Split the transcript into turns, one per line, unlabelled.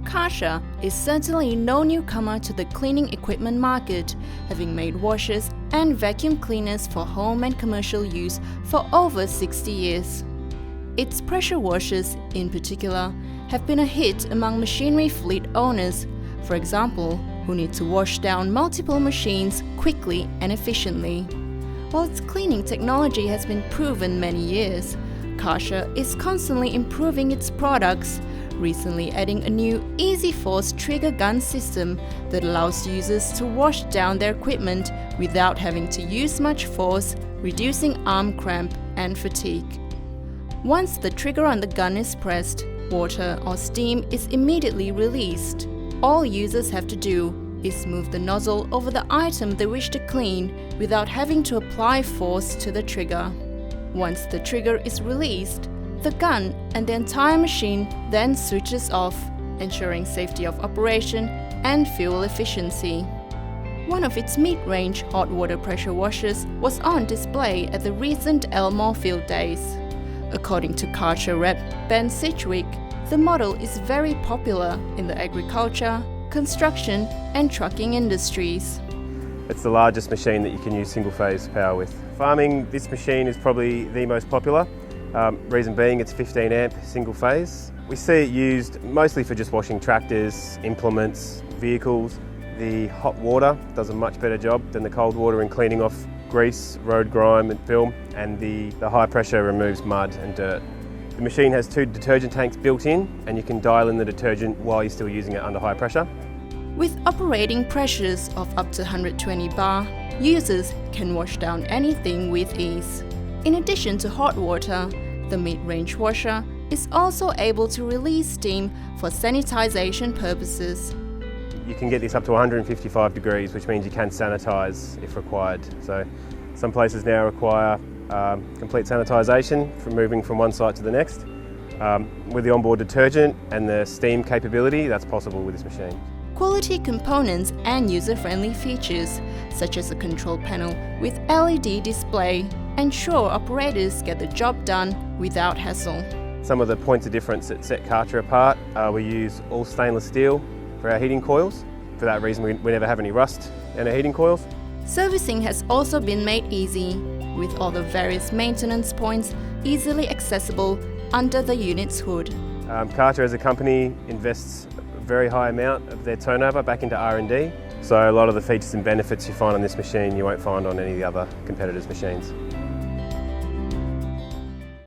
Kärcher is certainly no newcomer to the cleaning equipment market, having made washers and vacuum cleaners for home and commercial use for over 60 years. Its pressure washers, in particular, have been a hit among machinery fleet owners, for example, who need to wash down multiple machines quickly and efficiently. While its cleaning technology has been proven many years, Kärcher is constantly improving its products, recently adding a new Easy Force trigger gun system that allows users to wash down their equipment without having to use much force, reducing arm cramp and fatigue. Once the trigger on the gun is pressed, water or steam is immediately released. All users have to do is move the nozzle over the item they wish to clean without having to apply force to the trigger. Once the trigger is released, the gun and the entire machine then switches off, ensuring safety of operation and fuel efficiency. One of its mid-range hot water pressure washers was on display at the recent Elmore field days. According to Kärcher rep Ben Sidgwick, the model is very popular in the agriculture, construction and trucking industries.
It's the largest machine that you can use single-phase power with. Farming, this machine is probably the most popular. Reason being, it's 15 amp single-phase. We see it used mostly for just washing tractors, implements, vehicles. The hot water does a much better job than the cold water in cleaning off grease, road grime and film, and the high pressure removes mud and dirt. The machine has 2 detergent tanks built in, and you can dial in the detergent while you're still using it under high pressure.
With operating pressures of up to 120 bar, users can wash down anything with ease. In addition to hot water, the mid-range washer is also able to release steam for sanitization purposes.
You can get this up to 155 degrees, which means you can sanitize if required. So some places now require complete sanitization from moving from one site to the next. With the onboard detergent and the steam capability, that's possible with this machine.
Quality components and user-friendly features, such as a control panel with LED display, ensure operators get the job done without hassle.
Some of the points of difference that set Kärcher apart are we use all stainless steel for our heating coils. For that reason, we never have any rust in our heating coils.
Servicing has also been made easy, with all the various maintenance points easily accessible under the unit's hood.
Kärcher as a company invests a very high amount of their turnover back into R&D, so a lot of the features and benefits you find on this machine you won't find on any of the other competitors' machines.